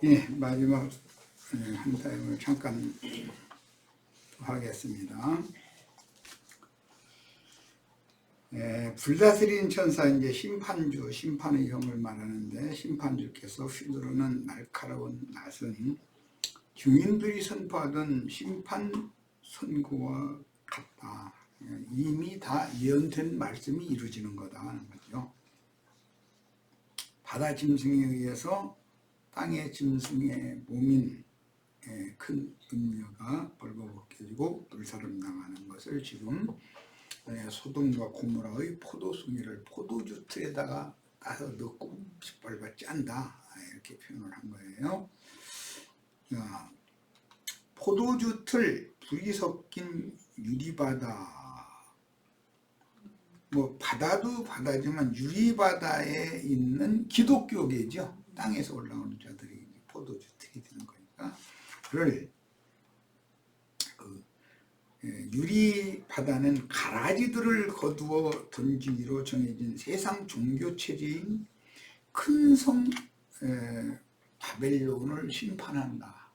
예, 마지막 한 타임을 잠깐 하겠습니다. 불다스린 천사, 이제 심판주, 심판의 형을 말하는데, 심판주께서 휘두르는 날카로운 낫은 증인들이 선포하던 심판 선고와 같다. 이미 다 예언된 말씀이 이루어지는 거다 하는 거죠. 바다 짐승에 의해서 땅의 짐승의 몸인 큰 음녀가 벌거벗겨지고 불사름 당하는 것을 지금 소돔과 고모라의 포도송이를 포도주 틀에다가 따서 넣고 짓밟아 짠다, 이렇게 표현을 한 거예요. 자, 포도주 틀, 불이 섞인 유리바다. 뭐 바다도 바다지만 유리바다에 있는 기독교계죠. 땅에서 올라오는 자들이 포도주 틀이 되는 거니까 그를 유리바다는 가라지들을 거두어 던지기로 정해진 세상 종교체제인 큰 성 바벨론을 심판한다.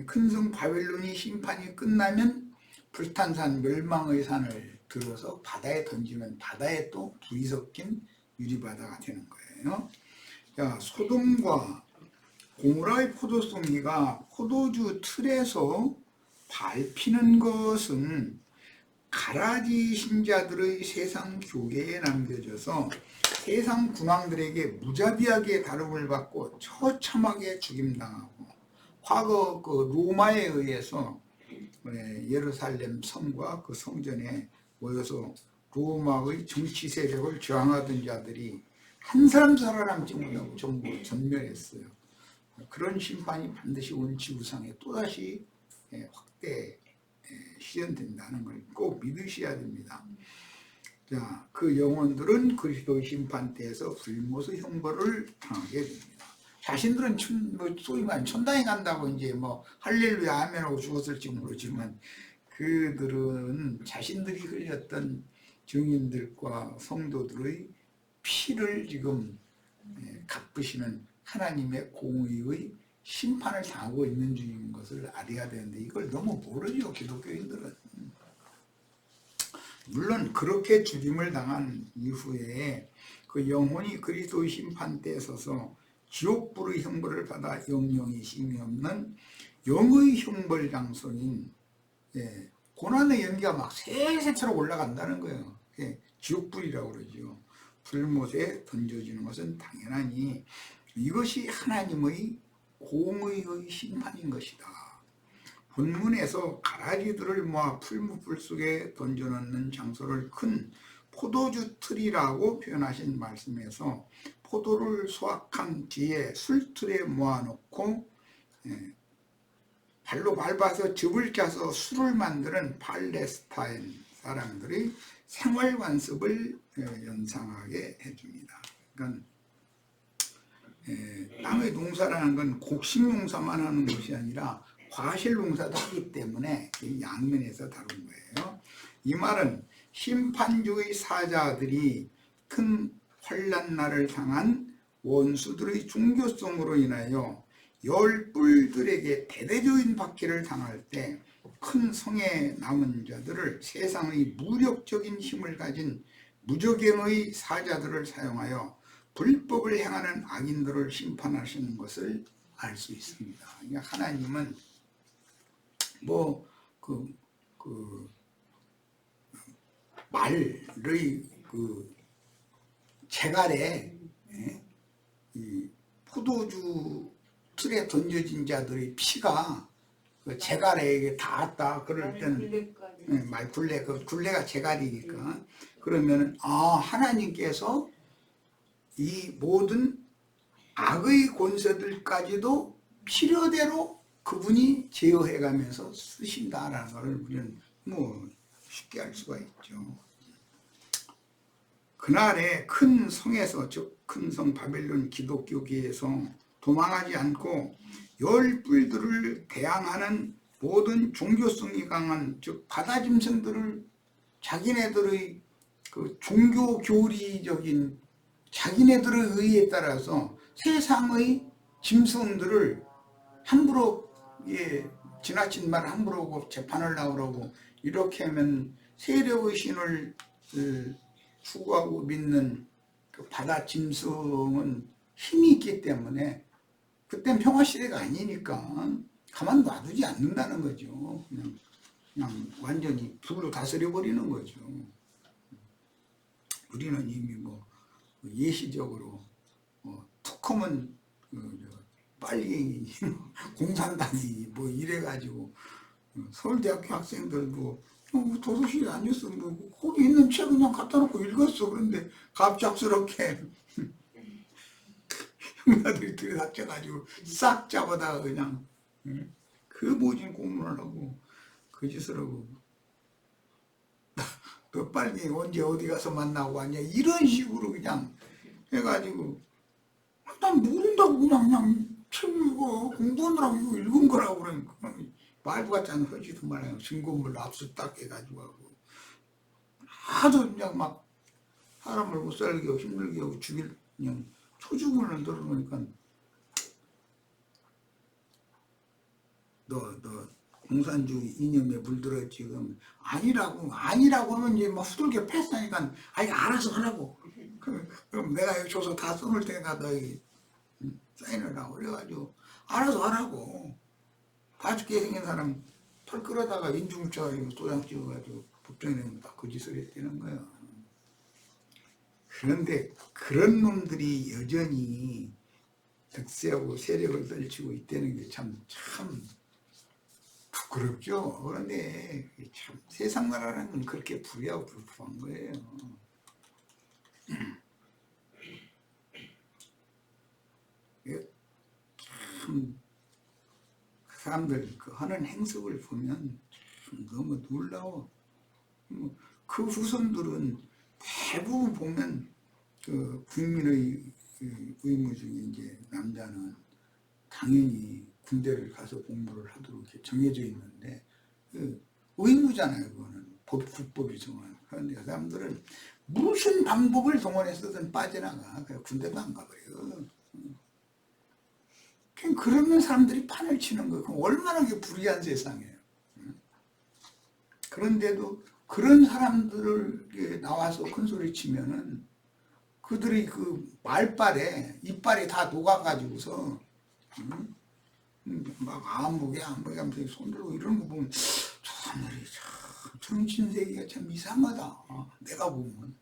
큰 성 바벨론이 심판이 끝나면 불탄산 멸망의 산을 들어서 바다에 던지면 바다에 또 불이 섞인 유리바다가 되는 거예요. 자, 소돔과 고모라의 포도송이가 포도주 틀에서 밟히는 것은 가라지 신자들의 세상 교계에 남겨져서 세상 군왕들에게 무자비하게 다름을 받고 처참하게 죽임당하고, 과거 그 로마에 의해서 예루살렘 성과 그 성전에 모여서 로마의 정치 세력을 저항하던 자들이 한 사람 살아남지 못하고 전부 전멸했어요. 그런 심판이 반드시 온 지구상에 또다시 확대 실현된다는 걸 꼭 믿으셔야 됩니다. 자, 그 영혼들은 그리스도의 심판 때에서 불못의 형벌을 당하게 됩니다. 자신들은 소위 말하면 천당에 간다고 이제 뭐 할렐루야 아멘하고 죽었을지 모르지만, 그들은 자신들이 흘렸던 증인들과 성도들의 피를 지금 갚으시는 하나님의 공의의 심판을 당하고 있는 중인 것을 알아야 되는데, 이걸 너무 모르죠, 기독교인들은. 물론 그렇게 죽임을 당한 이후에 그 영혼이 그리스도의 심판 때에 서서 지옥불의 형벌을 받아 영영이 힘이 없는 영의 형벌 장소인 고난의 연기가 막 세세차로 올라간다는 거예요. 지옥불이라고 그러죠. 불못에 던져지는 것은 당연하니 이것이 하나님의 공의의 심판인 것이다. 본문에서 가라지들을 모아 풀무불 속에 던져넣는 장소를 큰 포도주 틀이라고 표현하신 말씀에서 포도를 수확한 뒤에 술틀에 모아놓고 발로 밟아서 즙을 짜서 술을 만드는 팔레스타인 사람들의 생활관습을 연상하게 해줍니다. 그러니까 땅의 농사라는 건 곡식 농사만 하는 것이 아니라 과실 농사도 하기 때문에 양면에서 다룬 거예요. 이 말은 심판주의 사자들이 큰 환난날을 당한 원수들의 종교성으로 인하여 열 뿔들에게 대대적인 박해를 당할 때 큰 성에 남은 자들을 세상의 무력적인 힘을 가진 무적행의 사자들을 사용하여 불법을 행하는 악인들을 심판하시는 것을 알 수 있습니다. 그러니까 하나님은 말의 재갈에 이 포도주 틀에 던져진 자들의 피가 그 재갈에 닿았다. 그럴 때는 굴레, 그 굴레가 재갈이니까, 그러면 하나님께서 이 모든 악의 권세들까지도 필요대로 그분이 제어해가면서 쓰신다라는 것을 우리는 뭐 쉽게 알 수가 있죠. 그날에 큰 성에서, 즉 큰 성 바벨론 기독교계에서 도망하지 않고 열 뿔들을 대항하는 모든 종교성이 강한, 즉 바다 짐승들을 자기네들의 그 종교 교리적인 자기네들의 의의에 따라서 세상의 짐승들을 함부로 지나친 말 함부로 하고 재판을 하고 이렇게 하면 세력의 신을 추구하고 믿는 그 바다 짐승은 힘이 있기 때문에 그땐 평화시대가 아니니까 가만 놔두지 않는다는 거죠. 그냥 완전히 불로 다스려버리는 거죠. 우리는 이미 예시적으로 툭 하면 빨리 공산당이 이래가지고 서울대학교 학생들도 도서실에 앉았어 거기 있는 책 그냥 갖다 놓고 읽었어. 그런데 갑작스럽게 형사들이 들이닥쳐가지고 싹 잡아다가 그냥 그 모진 고문을 하고 그 짓을 하고 너 빨리 언제 어디 가서 만나고 왔냐 이런 식으로 그냥 해가지고 난 모른다고 그냥 책 읽어 공부하느라고 이거 읽은 거라고 그러니까 말도 같지 않은 허지도 말아요. 증거물로 압수 딱 해가지고 하고 하도 그냥 막 사람을 못 살게 하고 힘들게 하고 죽일 그냥 초죽음을 들어놓으니까 너 공산주의 이념에 물들었지 그럼 아니라고 하면 이제 막 후들겨 패스하니까 아니 알아서 하라고 그럼 내가 여기 줘서 다 써놓을 테니까 너희 사인을 하고 그래가지고 알아서 하라고 다 죽게 생긴 사람 털 끌어다가 인중부쳐가지고 도장 찍어가지고 법정에 내면 다 그 짓을 했다는 거야. 그런데 그런 놈들이 여전히 득세하고 세력을 떨치고 있다는 게 참 부끄럽죠. 그런데 참 세상 나라라는 건 그렇게 불의하고 불법한 거예요. 참 그 사람들 그 하는 행석을 보면 참 너무 놀라워. 그 후손들은 대부분 보면 그 국민의 의무 중에 이제 남자는 당연히 군대를 가서 복무를 하도록 이렇게 정해져 있는데 그 의무잖아요. 그거는 국법이 정한. 그런데 그 사람들은 무슨 방법을 동원해서든 빠져나가. 그래서 군대도 안 가버려. 그러면 사람들이 판을 치는 거예요. 그럼 얼마나 불의한 세상이에요. 그런데도 그런 사람들을 나와서 큰 소리 치면은 그들이 그 말빨에 이빨이 다 녹아가지고서 막 안보게 하면서 손들고 이런 거 보면 저 사람들이 참 정신세계가 참 이상하다. 내가 보면.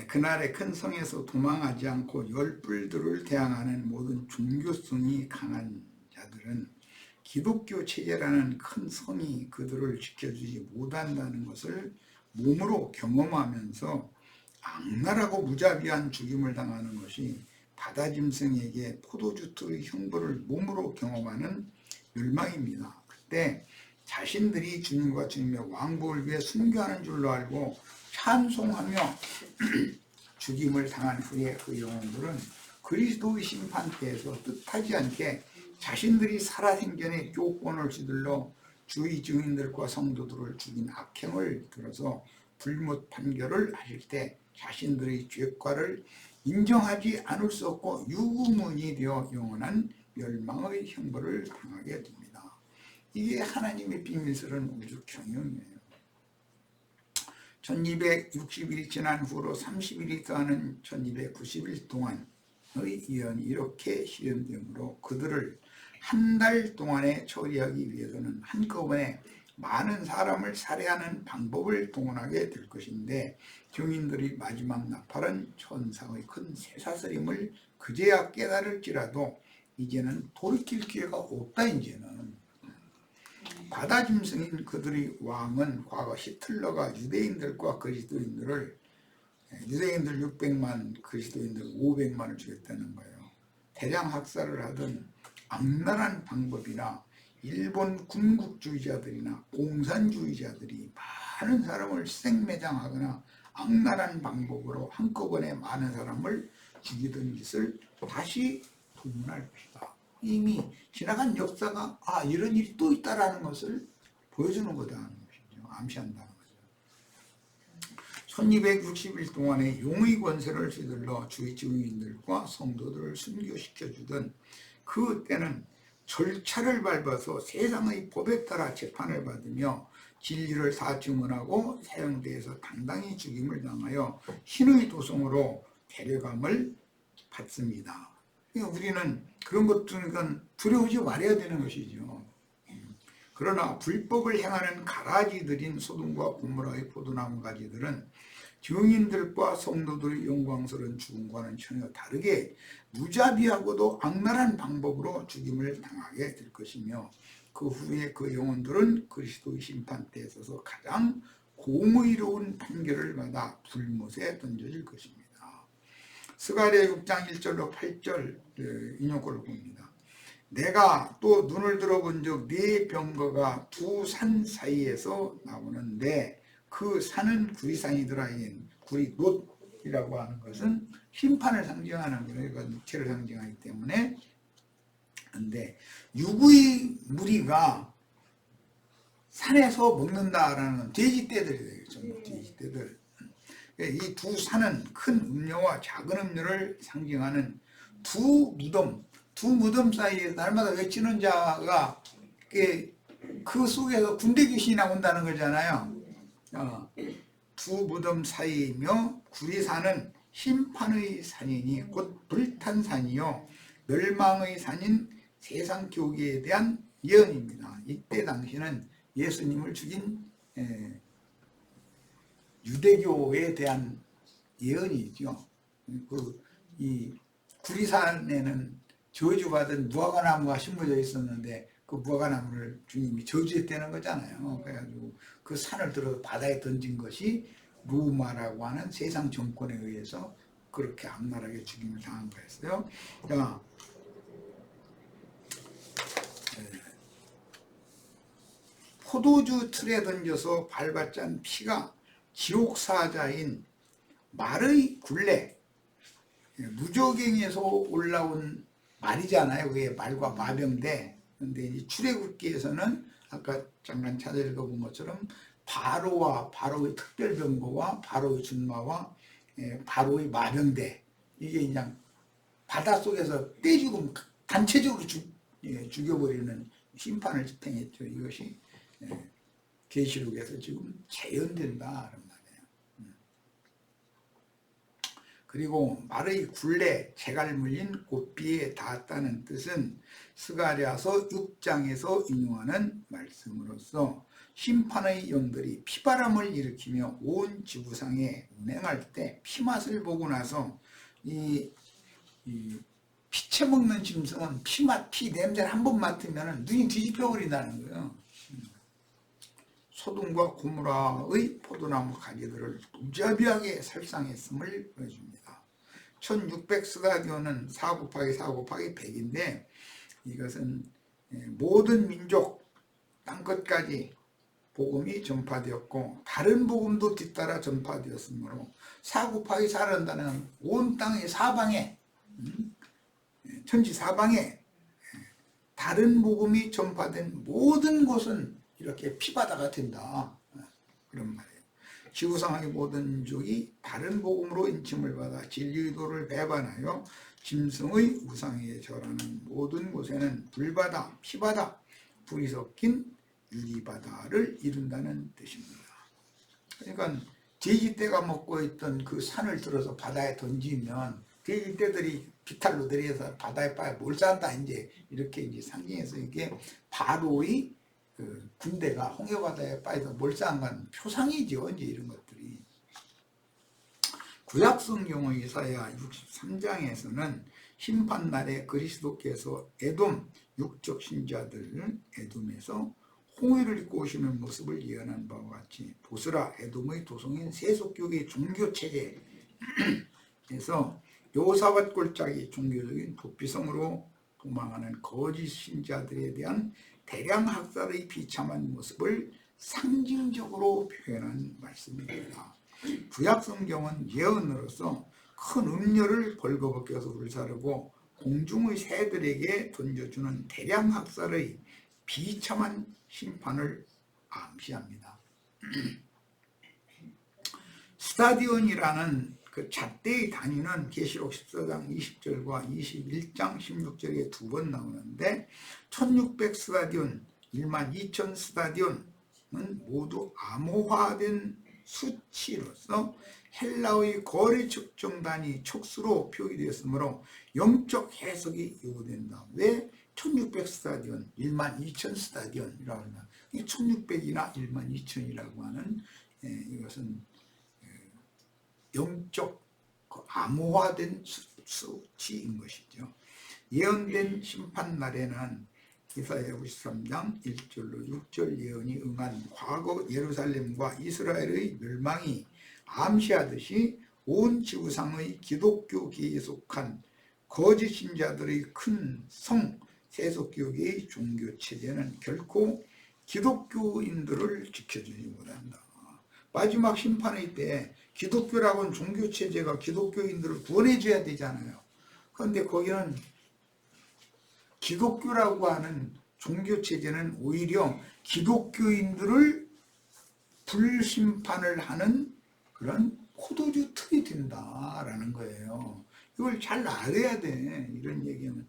그날의 큰 성에서 도망하지 않고 열불들을 대항하는 모든 종교성이 강한 자들은 기독교 체제라는 큰 성이 그들을 지켜주지 못한다는 것을 몸으로 경험하면서 악랄하고 무자비한 죽임을 당하는 것이 바다짐승에게 포도주투의 형벌을 몸으로 경험하는 멸망입니다. 그때 자신들이 주님과 주님의 왕복을 위해 순교하는 줄로 알고 찬송하며 죽임을 당한 후에 그 영혼들은 그리스도의 심판대에서 뜻하지 않게 자신들이 살아생전에 교권을 휘둘러 주의 증인들과 성도들을 죽인 악행을 들어서 불못 판결을 하실 때 자신들의 죄과를 인정하지 않을 수 없고 유구문이 되어 영원한 멸망의 형벌을 당하게 됩니다. 이게 하나님의 비밀스러운 우주 경영이에요. 1260일이 지난 후로 30일이 더하는 1290일 동안의 예언이 이렇게 실현되므로 그들을 한 달 동안에 처리하기 위해서는 한꺼번에 많은 사람을 살해하는 방법을 동원하게 될 것인데 증인들이 마지막 나팔은 천상의 큰 쇠사슬임을 그제야 깨달을지라도 이제는 돌이킬 기회가 없다. 이제는 바다짐승인 그들의 왕은 과거 히틀러가 유대인들과 그리스도인들 600만 그리스도인들 500만을 죽였다는 거예요. 대량 학살을 하던 악랄한 방법이나 일본 군국주의자들이나 공산주의자들이 많은 사람을 생매장하거나 악랄한 방법으로 한꺼번에 많은 사람을 죽이던 짓을 다시 도문할 것이다. 이미 지나간 역사가 이런 일이 또 있다라는 것을 보여주는 거다 하는 것이죠. 암시한다는 거죠. 1260일 동안에 용의 권세를 휘둘러 주의 증인들과 성도들을 순교시켜주던 그 때는 절차를 밟아서 세상의 법에 따라 재판을 받으며 진리를 사증언하고 사형대에서 당당히 죽임을 당하여 신의 도성으로 데려감을 받습니다. 그러니까 우리는 그런 것들은 두려우지 말아야 되는 것이죠. 그러나 불법을 행하는 가라지들인 소돔과 고모라의 포도나무 가지들은 증인들과 성도들의 영광스러운 죽음과는 전혀 다르게 무자비하고도 악랄한 방법으로 죽임을 당하게 될 것이며 그 후에 그 영혼들은 그리스도의 심판대에 서서 가장 공의로운 판결을 받아 불못에 던져질 것입니다. 스가랴 6장 1절로 8절 인용글을 봅니다. 내가 또 눈을 들어본 적 네 병거가 두 산 사이에서 나오는데 그 산은 구리산이더라. 구리 놋이라고 하는 것은 심판을 상징하는 거예요. 이건 육체를 상징하기 때문에. 근데 육의 무리가 산에서 먹는다라는 돼지떼들이 되겠죠. 돼지떼들. 이 두 산은 큰 음료와 작은 음료를 상징하는 두 무덤 사이에 날마다 외치는 자가 그 속에서 군대 귀신이 나온다는 거잖아요. 두 무덤 사이이며 구리산은 심판의 산이니 곧 불탄 산이요 멸망의 산인 세상 교계에 대한 예언입니다. 이때 당시는 예수님을 죽인 유대교에 대한 예언이죠. 이 구리산에는 저주받은 무화과나무가 심어져 있었는데 그 무화과나무를 주님이 저주했다는 거잖아요. 그래가지고 그 산을 들어 바다에 던진 것이 로마라고 하는 세상 정권에 의해서 그렇게 악랄하게 죽임을 당한 거였어요. 자, 포도주 틀에 던져서 밟아짠 피가 지옥사자인 말의 굴레, 무저갱에서 올라온 말이잖아요. 그게 말과 마병대. 근데 이제 출애굽기에서는 아까 잠깐 찾아 읽어본 것처럼 바로와 바로의 특별병거와 바로의 준마와 바로의 마병대, 이게 그냥 바닷속에서 떼죽음 단체적으로 죽여버리는 심판을 집행했죠. 이것이 계시록에서 지금 재현된다. 그리고 말의 굴레, 재갈 물린 고삐에 닿았다는 뜻은 스가랴서 6장에서 인용하는 말씀으로서 심판의 영들이 피바람을 일으키며 온 지구상에 운행할 때 피맛을 보고 나서 이 피채 먹는 짐승은 피 냄새를 한 번 맡으면 눈이 뒤집혀 버린다는 거예요. 소돔과 고모라의 포도나무 가지들을 무자비하게 살상했음을 보여줍니다. 1600 스가랴는 4 곱하기 4 곱하기 100인데 이것은 모든 민족 땅끝까지 복음이 전파되었고 다른 복음도 뒤따라 전파되었으므로 4 곱하기 4를 한다는 온 땅의 사방에 천지 사방에 다른 복음이 전파된 모든 곳은 이렇게 피바다가 된다. 그런 말이에요. 지구상의 모든 민족이 다른 복음으로 인침을 받아 진리의 도를 배반하여 짐승의 우상에 절하는 모든 곳에는 불바다, 피바다, 불이 섞인 유리바다를 이룬다는 뜻입니다. 그러니까 돼지떼가 먹고 있던 그 산을 들어서 바다에 던지면 돼지떼들이 비탈로 내려서 바다에 빠져 몰산다 이제 이렇게 이제 상징해서 이게 바로의 그 군대가 홍해바다에 빠져서 몰상한 표상이죠. 이제 이런 것들이. 구약성경의 이사야 63장에서는 심판날에 그리스도께서 에돔 육적 신자들 에돔에서 홍해를 입고 오시는 모습을 예언한 바와 같이 보스라 에돔의 도성인 세속교계 종교체제에서 요사밧 골짜기 종교적인 도피성으로 도망하는 거짓 신자들에 대한 대량 학살의 비참한 모습을 상징적으로 표현한 말씀입니다. 구약성경은 예언으로서 큰 음료를 벌거벗겨서 불사르고 공중의 새들에게 던져주는 대량 학살의 비참한 심판을 암시합니다. 스타디온이라는 그 잣대의 단위는 계시록 14장 20절과 21장 16절에 2번 나오는데 1600 스타디온, 12000 스타디온은 모두 암호화된 수치로서 헬라의 거래 측정 단위 촉수로 표기되었으므로 영적 해석이 요구된다. 왜 1600 스타디온, 12000 스타디온이라고 하나? 1600이나 12000이라고 하는 이것은 영적 암호화된 수치인 것이죠. 예언된 심판날에는 이사야 53장 1절로 6절 예언이 응한 과거 예루살렘과 이스라엘의 멸망이 암시하듯이 온 지구상의 기독교계에 속한 거짓 신자들의 큰 성 세속교계의 종교체제는 결코 기독교인들을 지켜주지 못한다. 마지막 심판의 때 기독교라고는 종교체제가 기독교인들을 구원해줘야 되잖아요. 그런데 거기는 기독교라고 하는 종교체제는 오히려 기독교인들을 불심판을 하는 그런 포도주 틀이 된다라는 거예요. 이걸 잘 알아야 돼. 이런 얘기는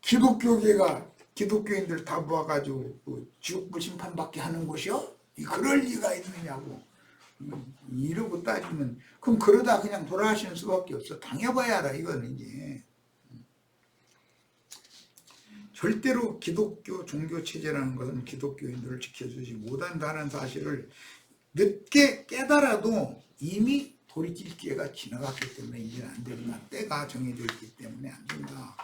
기독교계가 기독교인들 다 모아가지고 지옥 불심판받게 하는 곳이요? 그럴 리가 있느냐고. 이러고 따지면 그럼 그러다 그냥 돌아가시는 수밖에 없어. 당해봐야 알아. 이거는 이제 절대로 기독교 종교체제라는 것은 기독교인들을 지켜주지 못한다는 사실을 늦게 깨달아도 이미 돌이킬 기회가 지나갔기 때문에 이제는 안 된다. 때가 정해져 있기 때문에 안 된다.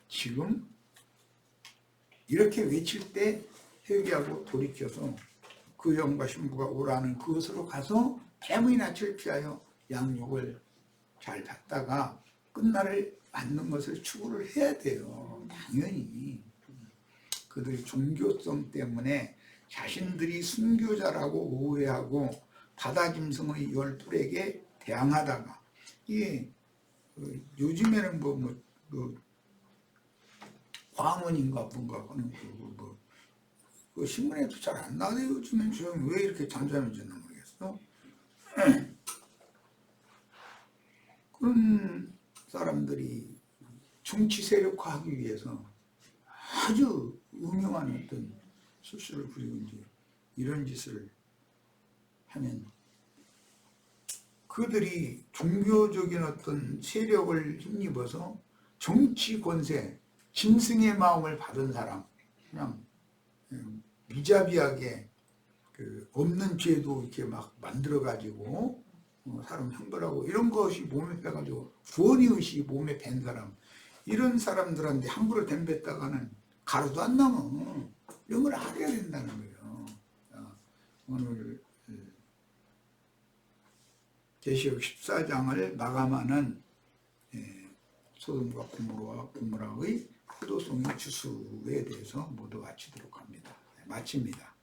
지금 이렇게 외칠 때 회개하고 돌이켜서 그 영과 신부가 오라는 그것으로 가서 뱀의 낯을 피하여 양육을 잘 받다가 끝날을 맞는 것을 추구를 해야 돼요. 당연히 그들이 종교성 때문에 자신들이 순교자라고 오해하고 바다짐승의 열불에게 대항하다가 이게 요즘에는 광원인가 뭔가 하는 그 신문에도 잘 안 나와요. 요즘엔 좀 왜 이렇게 잠잠해졌나 모르겠어. 그런 사람들이 정치 세력화하기 위해서 아주 음흉한 어떤 실수를 부리고 이제 이런 짓을 하면 그들이 종교적인 어떤 세력을 힘입어서 정치 권세, 짐승의 마음을 받은 사람, 그냥 미자비하게 그 없는 죄도 이렇게 막 만들어가지고 사람 형벌하고 이런 것이 몸에 빼가지고 구원의식이 몸에 밴 사람, 이런 사람들한테 함부로 덤볐다가는 가루도 안 남아. 이런 걸 알아야 된다는 거예요. 오늘 계시록 14장을 마감하는 소돔과 고모라의 포도송의 주수에 대해서 모두 마치도록 합니다. 마칩니다.